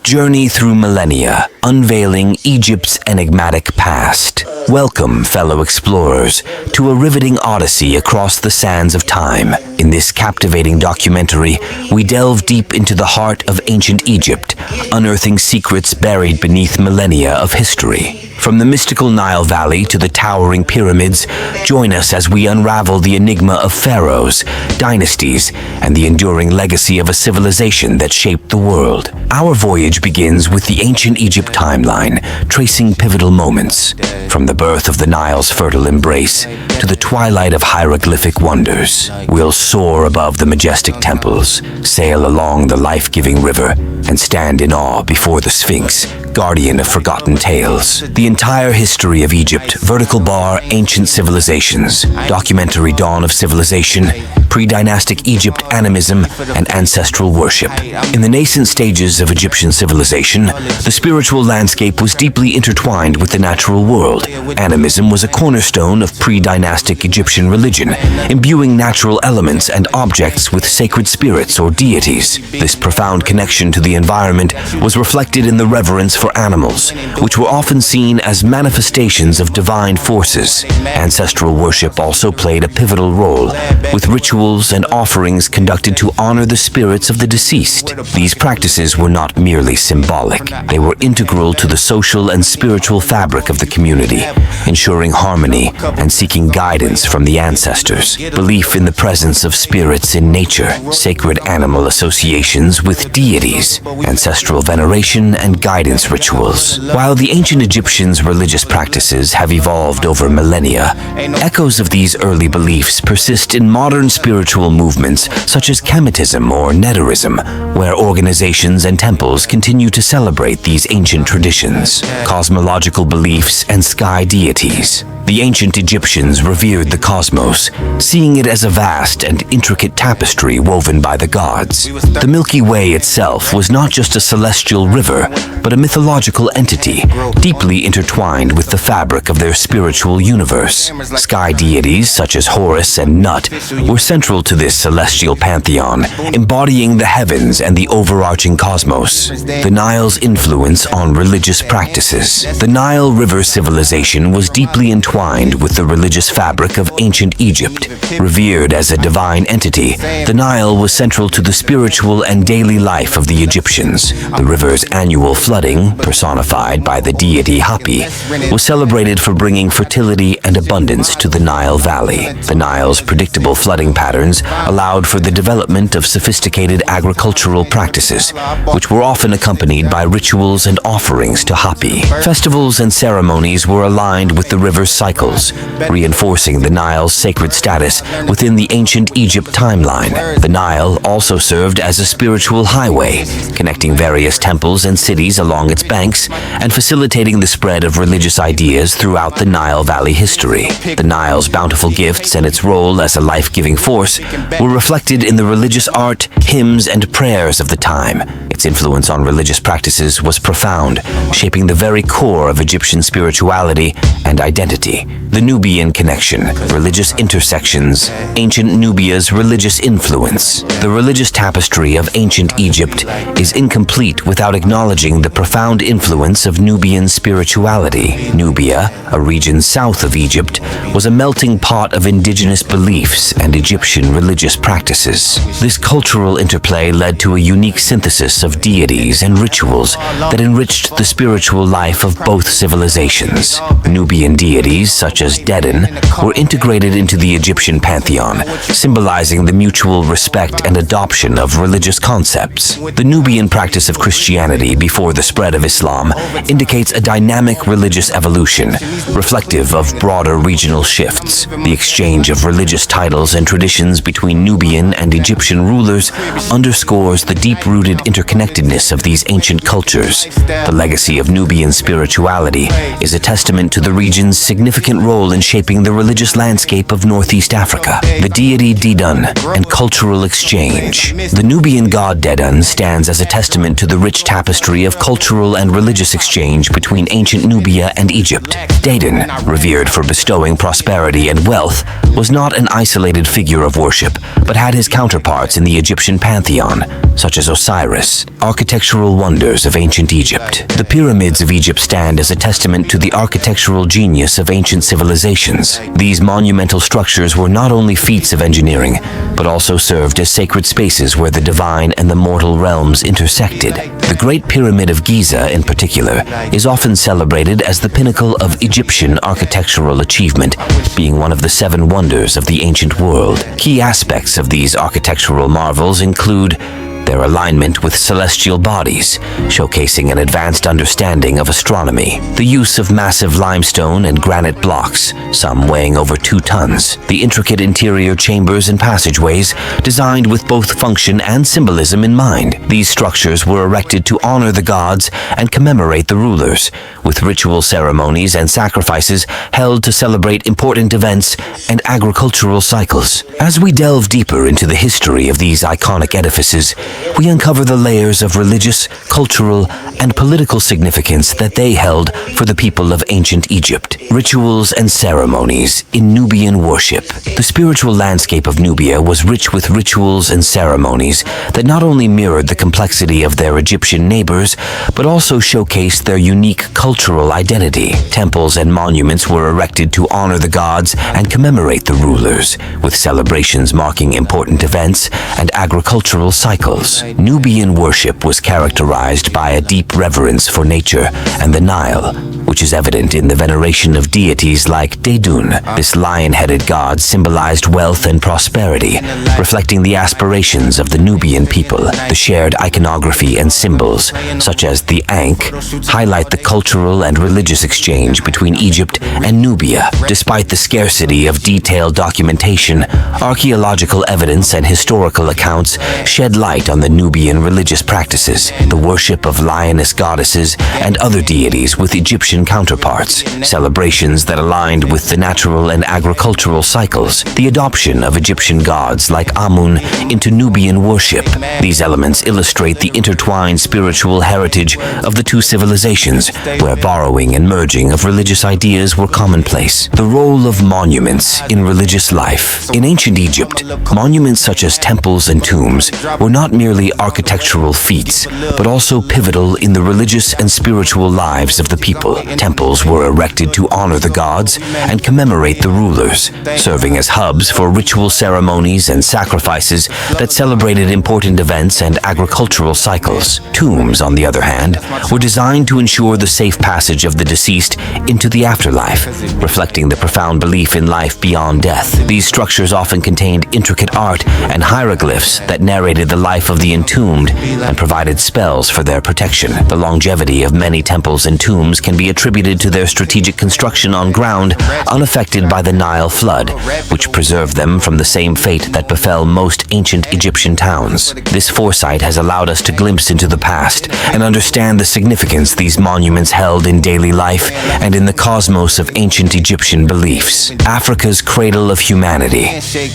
Journey through millennia, unveiling Egypt's enigmatic past. Welcome, fellow explorers, to a riveting odyssey across the sands of time. In this captivating documentary, we delve deep into the heart of ancient Egypt, unearthing secrets buried beneath millennia of history. From the mystical Nile Valley to the towering pyramids, join us as we unravel the enigma of pharaohs, dynasties, and the enduring legacy of a civilization that shaped the world. Our voyage begins with the ancient Egypt timeline, tracing pivotal moments, from the birth of the Nile's fertile embrace to the twilight of hieroglyphic wonders. We'll soar above the majestic temples, sail along the life-giving river, and stand in awe before the Sphinx, guardian of forgotten tales. The entire history of Egypt, vertical bar, ancient civilizations, documentary dawn of civilization, pre-dynastic Egypt animism, and ancestral worship. In the nascent stages of Egyptian civilization, the spiritual landscape was deeply intertwined with the natural world. Animism was a cornerstone of pre-dynastic Egyptian religion, imbuing natural elements and objects with sacred spirits or deities. This profound connection to the environment was reflected in the reverence for animals, which were often seen as manifestations of divine forces. Ancestral worship also played a pivotal role, with rituals and offerings conducted to honor the spirits of the deceased. These practices were not merely symbolic. They were integral to the social and spiritual fabric of the community, ensuring harmony and seeking guidance from the ancestors. Belief in the presence of spirits in nature, sacred animal associations with deities, ancestral veneration, and guidance rituals. While the ancient Egyptians' religious practices have evolved over millennia, echoes of these early beliefs persist in modern spiritual movements such as Kemetism or Neterism, where organizations and temples continue to celebrate these ancient traditions. Cosmological beliefs and sky deities. The ancient Egyptians revered the cosmos, seeing it as a vast and intricate tapestry woven by the gods. The Milky Way itself was not just a celestial river, but a mythological entity, deeply intertwined with the fabric of their spiritual universe. Sky deities such as Horus and Nut were central to this celestial pantheon, embodying the heavens and the overarching cosmos. The Nile's influence on religious practices. The Nile River civilization was deeply entwined with the religious fabric of ancient Egypt. Revered as a divine entity, the Nile was central to the spiritual and daily life of the Egyptians. The river's annual flooding, personified by the deity Hapi, was celebrated for bringing fertility and abundance to the Nile Valley. The Nile's predictable flooding patterns allowed for the development of sophisticated agricultural practices, which were often accompanied by rituals and offerings to Hapi. Festivals and ceremonies were aligned with the river's cycles, reinforcing the Nile's sacred status within the ancient Egypt timeline. The Nile also served as a spiritual highway, connecting various temples and cities along its banks and facilitating the spread of religious ideas throughout the Nile Valley history. The Nile's bountiful gifts and its role as a life-giving force were reflected in the religious art, hymns, and prayers of the time. Its influence on religious practices was profound, shaping the very core of Egyptian spirituality and identity. The Nubian connection, religious intersections, ancient Nubia's religious influence. The religious tapestry of ancient Egypt is incomplete without acknowledging the profound influence of Nubian spirituality. Nubia, a region south of Egypt, was a melting pot of indigenous beliefs and Egyptian religious practices. This cultural interplay led to a unique synthesis of deities and rituals that enriched the spiritual life of both civilizations. Nubian deities, such as Dedin, were integrated into the Egyptian pantheon, symbolizing the mutual respect and adoption of religious concepts. The Nubian practice of Christianity before the spread of Islam indicates a dynamic religious evolution, reflective of broader regional shifts. The exchange of religious titles and traditions between Nubian and Egyptian rulers underscores the deep-rooted interconnectedness of these ancient cultures. The legacy of Nubian spirituality is a testament to the region's significant role in shaping the religious landscape of Northeast Africa. The deity Dedun and cultural exchange. The Nubian god Dedun stands as a testament to the rich tapestry of cultural cultural and religious exchange between ancient Nubia and Egypt. Dedan, revered for bestowing prosperity and wealth, was not an isolated figure of worship, but had his counterparts in the Egyptian pantheon, such as Osiris. Architectural wonders of ancient Egypt. The pyramids of Egypt stand as a testament to the architectural genius of ancient civilizations. These monumental structures were not only feats of engineering, but also served as sacred spaces where the divine and the mortal realms intersected. The Great Pyramid of Giza, in particular, is often celebrated as the pinnacle of Egyptian architectural achievement, being one of the 7 wonders of the ancient world. Key aspects of these architectural marvels include their alignment with celestial bodies, showcasing an advanced understanding of astronomy. The use of massive limestone and granite blocks, some weighing over 2 tons. The intricate interior chambers and passageways, designed with both function and symbolism in mind. These structures were erected to honor the gods and commemorate the rulers, with ritual ceremonies and sacrifices held to celebrate important events and agricultural cycles. As we delve deeper into the history of these iconic edifices, we uncover the layers of religious, cultural, and political significance that they held for the people of ancient Egypt. Rituals and ceremonies in Nubian worship. The spiritual landscape of Nubia was rich with rituals and ceremonies that not only mirrored the complexity of their Egyptian neighbors, but also showcased their unique cultural identity. Temples and monuments were erected to honor the gods and commemorate the rulers, with celebrations marking important events and agricultural cycles. Nubian worship was characterized by a deep reverence for nature and the Nile, which is evident in the veneration of deities like Dedun. This lion-headed god symbolized wealth and prosperity, reflecting the aspirations of the Nubian people. The shared iconography and symbols, such as the Ankh, highlight the cultural and religious exchange between Egypt and Nubia. Despite the scarcity of detailed documentation, archaeological evidence and historical accounts shed light on the Nubian religious practices, the worship of lioness goddesses and other deities with Egyptian counterparts, celebrations that aligned with the natural and agricultural cycles, the adoption of Egyptian gods like Amun into Nubian worship. These elements illustrate the intertwined spiritual heritage of the 2 civilizations, where borrowing and merging of religious ideas were commonplace. The role of monuments in religious life. In ancient Egypt, monuments such as temples and tombs were not merely architectural feats, but also pivotal in the religious and spiritual lives of the people. Temples were erected to honor the gods and commemorate the rulers, serving as hubs for ritual ceremonies and sacrifices that celebrated important events and agricultural cycles. Tombs, on the other hand, were designed to ensure the safe passage of the deceased into the afterlife, reflecting the profound belief in life beyond death. These structures often contained intricate art and hieroglyphs that narrated the life of the entombed and provided spells for their protection. The longevity of many temples and tombs can be attributed to their strategic construction on ground unaffected by the Nile flood, which preserved them from the same fate that befell most ancient Egyptian towns. This foresight has allowed us to glimpse into the past and understand the significance these monuments held in daily life and in the cosmos of ancient Egyptian beliefs. Africa's cradle of humanity.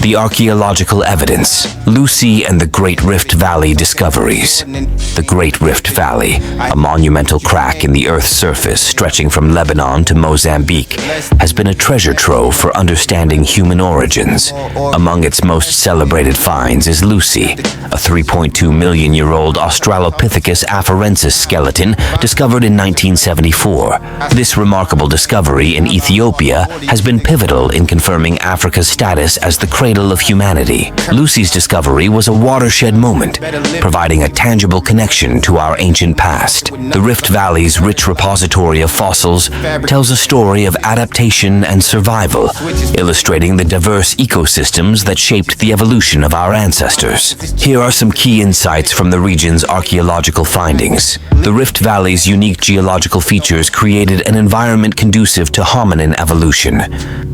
The archaeological evidence. Lucy and the Great Rift Valley discoveries. The Great Rift Valley, a monumental crack in the Earth's surface stretching from Lebanon to Mozambique, has been a treasure trove for understanding human origins. Among its most celebrated finds is Lucy, a 3.2-million-year-old Australopithecus afarensis skeleton discovered in 1974. This remarkable discovery in Ethiopia has been pivotal in confirming Africa's status as the cradle of humanity. Lucy's discovery was a watershed moment, providing a tangible connection to our ancient past. The Rift Valley's rich repository of fossils tells a story of adaptation and survival, illustrating the diverse ecosystems that shaped the evolution of our ancestors. Here are some key insights from the region's archaeological findings. The Rift Valley's unique geological features created an environment conducive to hominin evolution.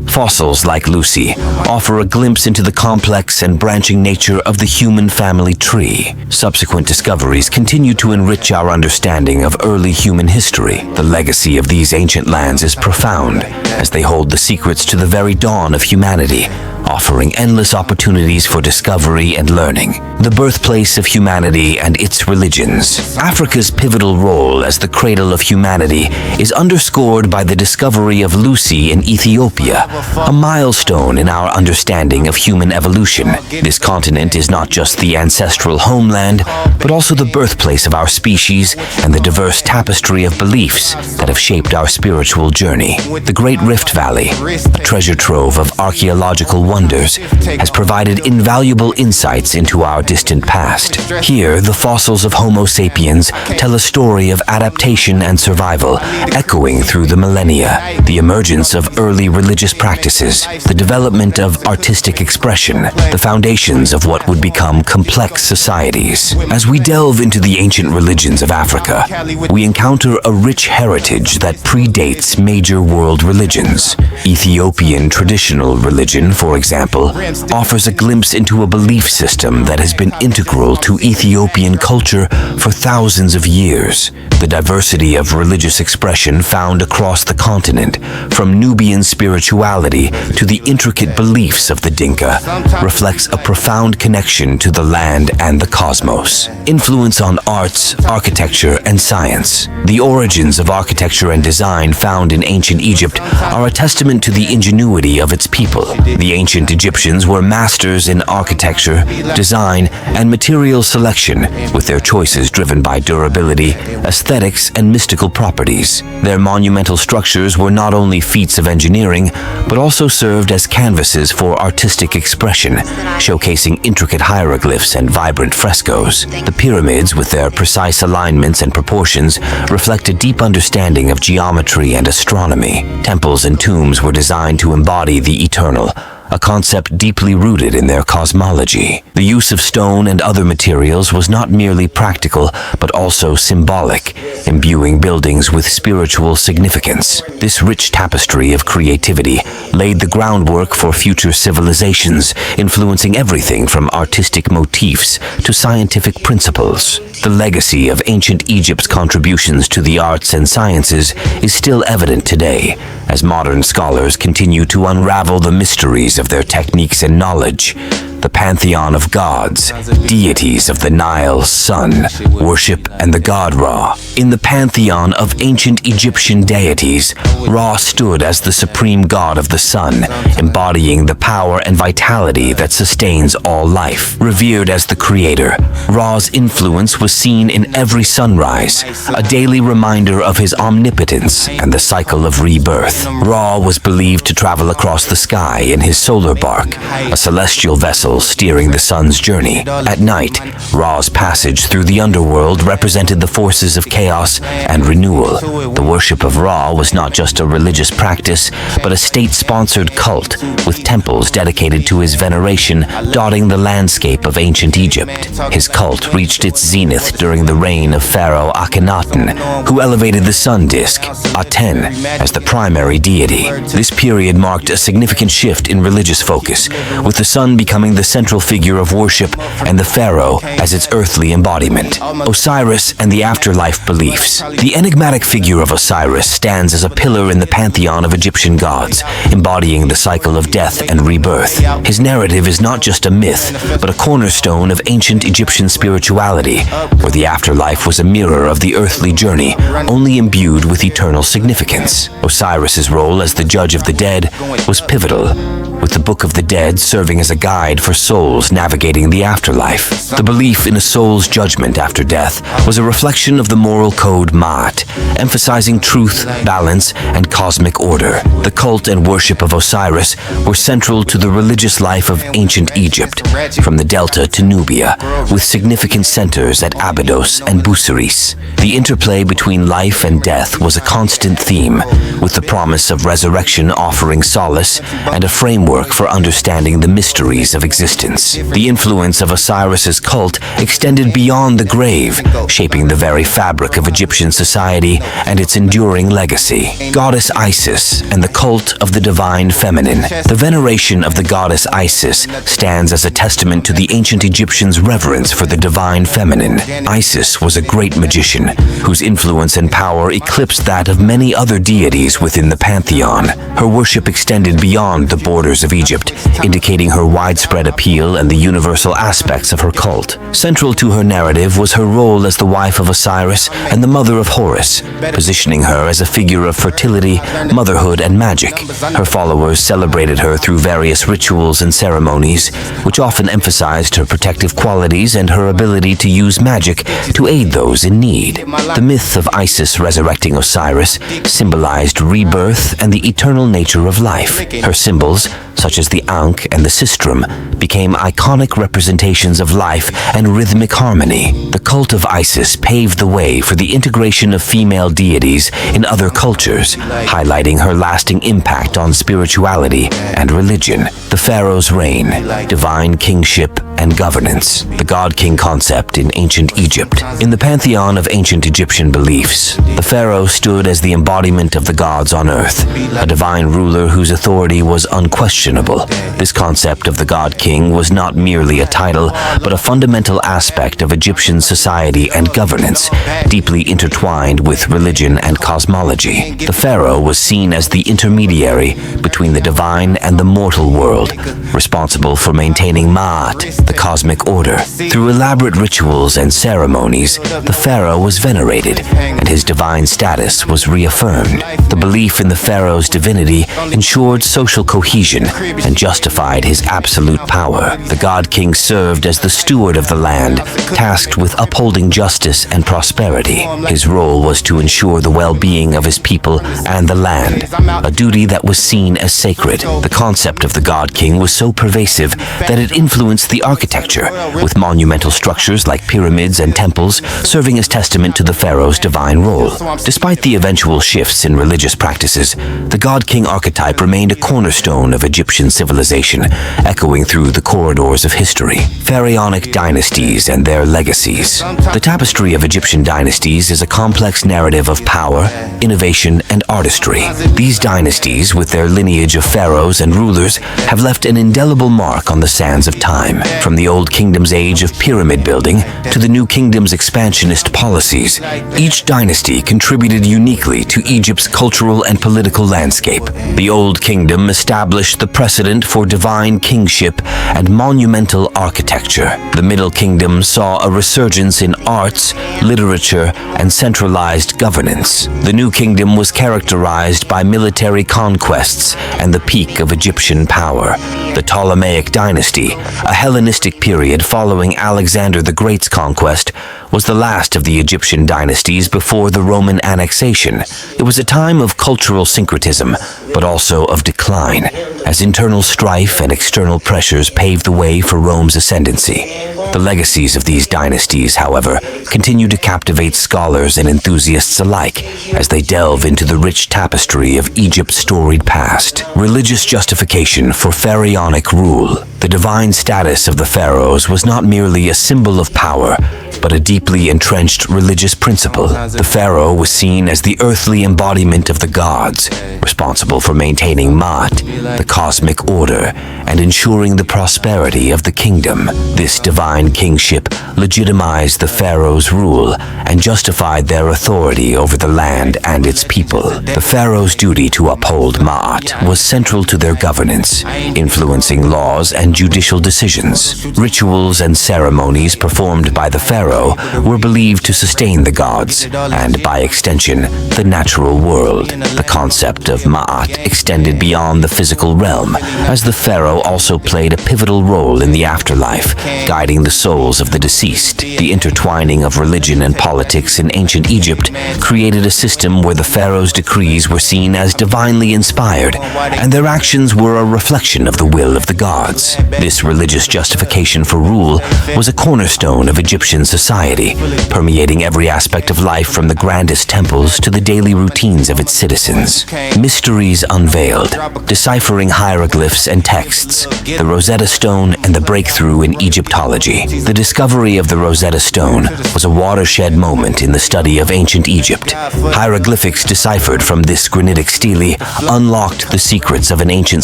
Fossils like Lucy offer a glimpse into the complex and branching nature of the human family tree. Subsequent discoveries continue to enrich our understanding of early human history. The legacy of these ancient lands is profound, as they hold the secrets to the very dawn of humanity, offering endless opportunities for discovery and learning. The birthplace of humanity and its religions. Africa's pivotal role as the cradle of humanity is underscored by the discovery of Lucy in Ethiopia, a milestone in our understanding of human evolution. This continent is not just the ancestral homeland, but also the birthplace of our species and the diverse tapestry of beliefs that have shaped our spiritual journey. The Great Rift Valley, a treasure trove of archaeological wonders, has provided invaluable insights into our distant past. Here, the fossils of Homo sapiens tell a story of adaptation and survival, echoing through the millennia. The emergence of early religious practices, the development of artistic expression, the foundations of what would become complex societies. As we delve into the ancient religions of Africa, we encounter a rich heritage that predates major world religions. Ethiopian traditional religion, for example, offers a glimpse into a belief system that has been integral to Ethiopian culture for thousands of years. The diversity of religious expression found across the continent, from Nubian spirituality to the intricate beliefs of the Dinka, reflects a profound connection to the land and the cosmos. Influence on arts, architecture, and science. The origins of architecture and design found in ancient Egypt are a testament to the ingenuity of its people. The ancient Egyptians were masters in architecture, design, and material selection, with their choices driven by durability, aesthetics, and mystical properties. Their monumental structures were not only feats of engineering, but also served as canvases for artistic expression, showcasing intricate hieroglyphs and vibrant frescoes. The pyramids, with their precise alignments and proportions, reflect a deep understanding of geometry and astronomy. Temples and tombs were designed to embody the eternal, a concept deeply rooted in their cosmology. The use of stone and other materials was not merely practical, but also symbolic, imbuing buildings with spiritual significance. This rich tapestry of creativity laid the groundwork for future civilizations, influencing everything from artistic motifs to scientific principles. The legacy of ancient Egypt's contributions to the arts and sciences is still evident today, as modern scholars continue to unravel the mysteries of their techniques and knowledge. The pantheon of gods, deities of the Nile, sun, worship, and the god Ra. In the pantheon of ancient Egyptian deities, Ra stood as the supreme god of the sun, embodying the power and vitality that sustains all life. Revered as the creator, Ra's influence was seen in every sunrise, a daily reminder of his omnipotence and the cycle of rebirth. Ra was believed to travel across the sky in his solar bark, a celestial vessel steering the sun's journey. At night, Ra's passage through the underworld represented the forces of chaos and renewal. The worship of Ra was not just a religious practice, but a state-sponsored cult, with temples dedicated to his veneration dotting the landscape of ancient Egypt. His cult reached its zenith during the reign of Pharaoh Akhenaten, who elevated the sun disk, Aten, as the primary deity. This period marked a significant shift in religious focus, with the sun becoming the central figure of worship and the pharaoh as its earthly embodiment. Osiris and the afterlife beliefs. The enigmatic figure of Osiris stands as a pillar in the pantheon of Egyptian gods, embodying the cycle of death and rebirth. His narrative is not just a myth, but a cornerstone of ancient Egyptian spirituality, where the afterlife was a mirror of the earthly journey, only imbued with eternal significance. Osiris's role as the judge of the dead was pivotal, with the Book of the Dead serving as a guide for souls navigating the afterlife. The belief in a soul's judgment after death was a reflection of the moral code Ma'at, emphasizing truth, balance, and cosmic order. The cult and worship of Osiris were central to the religious life of ancient Egypt, from the Delta to Nubia, with significant centers at Abydos and Busiris. The interplay between life and death was a constant theme, with the promise of resurrection offering solace and a framework for understanding the mysteries of existence. The influence of Osiris's cult extended beyond the grave, shaping the very fabric of Egyptian society and its enduring legacy. Goddess Isis and the cult of the divine feminine. The veneration of the goddess Isis stands as a testament to the ancient Egyptians' reverence for the divine feminine. Isis was a great magician, whose influence and power eclipsed that of many other deities within the pantheon. Her worship extended beyond the borders of of Egypt, indicating her widespread appeal and the universal aspects of her cult. Central to her narrative was her role as the wife of Osiris and the mother of Horus, positioning her as a figure of fertility, motherhood, and magic. Her followers celebrated her through various rituals and ceremonies, which often emphasized her protective qualities and her ability to use magic to aid those in need. The myth of Isis resurrecting Osiris symbolized rebirth and the eternal nature of life. Her symbols, such as the Ankh and the Sistrum, became iconic representations of life and rhythmic harmony. The cult of Isis paved the way for the integration of female deities in other cultures, highlighting her lasting impact on spirituality and religion. The Pharaoh's reign, divine kingship, and governance, the god-king concept in ancient Egypt. In the pantheon of ancient Egyptian beliefs, the pharaoh stood as the embodiment of the gods on earth, a divine ruler whose authority was unquestionable. This concept of the god-king was not merely a title, but a fundamental aspect of Egyptian society and governance, deeply intertwined with religion and cosmology. The pharaoh was seen as the intermediary between the divine and the mortal world, responsible for maintaining Ma'at, the cosmic order. Through elaborate rituals and ceremonies, the pharaoh was venerated, and his divine status was reaffirmed. The belief in the pharaoh's divinity ensured social cohesion and justified his absolute power. The god-king served as the steward of the land, tasked with upholding justice and prosperity. His role was to ensure the well-being of his people and the land, a duty that was seen as sacred. The concept of the god-king was so pervasive that it influenced the architecture, with monumental structures like pyramids and temples serving as testament to the pharaoh's divine role. Despite the eventual shifts in religious practices, the god-king archetype remained a cornerstone of Egyptian civilization, echoing through the corridors of history. Pharaonic dynasties and their legacies. The tapestry of Egyptian dynasties is a complex narrative of power, innovation, and artistry. These dynasties, with their lineage of pharaohs and rulers, have left an indelible mark on the sands of time. From the Old Kingdom's age of pyramid building to the New Kingdom's expansionist policies, each dynasty contributed uniquely to Egypt's cultural and political landscape. The Old Kingdom established the precedent for divine kingship and monumental architecture. The Middle Kingdom saw a resurgence in arts, literature, and centralized governance. The New Kingdom was characterized by military conquests and the peak of Egyptian power. The Ptolemaic dynasty, a Hellenistic period following Alexander the Great's conquest, was the last of the Egyptian dynasties before the Roman annexation. It was a time of cultural syncretism, but also of decline, as internal strife and external pressures paved the way for Rome's ascendancy. The legacies of these dynasties, however, continue to captivate scholars and enthusiasts alike as they delve into the rich tapestry of Egypt's storied past. Religious justification for pharaonic rule. The divine status of the pharaohs was not merely a symbol of power, but a deeply entrenched religious principle. The pharaoh was seen as the earthly embodiment of the gods, responsible for maintaining Ma'at, the cosmic order, and ensuring the prosperity of the kingdom. This divine kingship legitimized the pharaoh's rule and justified their authority over the land and its people. The pharaoh's duty to uphold Ma'at was central to their governance, influencing laws and judicial decisions. Rituals and ceremonies performed by the pharaoh were believed to sustain the gods, and by extension, the natural world. The concept of Ma'at extended beyond the physical realm, as the pharaoh also played a pivotal role in the afterlife, guiding the souls of the deceased. The intertwining of religion and politics in ancient Egypt created a system where the pharaoh's decrees were seen as divinely inspired, and their actions were a reflection of the will of the gods. This religious justification for rule was a cornerstone of Egyptian society, permeating every aspect of life from the grandest temples to the daily routines of its citizens. Mysteries unveiled, deciphering hieroglyphs and texts, the Rosetta Stone and the breakthrough in Egyptology. The discovery discovery of the Rosetta Stone was a watershed moment in the study of ancient Egypt. Hieroglyphics deciphered from this granitic stele unlocked the secrets of an ancient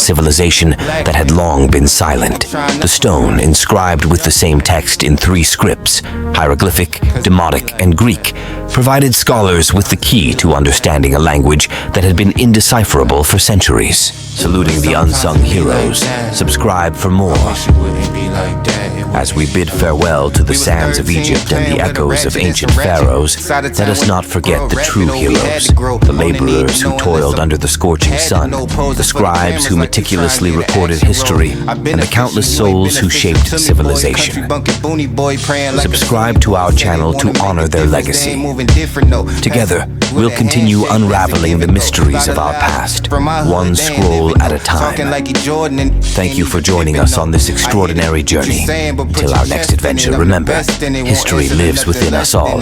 civilization that had long been silent. The stone, inscribed with the same text in 3 scripts, hieroglyphic, Demotic, and Greek, provided scholars with the key to understanding a language that had been indecipherable for centuries. Saluting the unsung heroes, subscribe for more. As we bid farewell to the sands of Egypt and the echoes of ancient pharaohs, let us not forget the true heroes, the laborers who toiled under the scorching sun, the scribes who meticulously recorded history, and the countless souls who shaped civilization. Subscribe to our channel to honor their legacy. Together, we'll continue unraveling the mysteries of our past, one scroll at a time. Thank you for joining us on this extraordinary journey. Until our next adventure, remember, history lives within us all.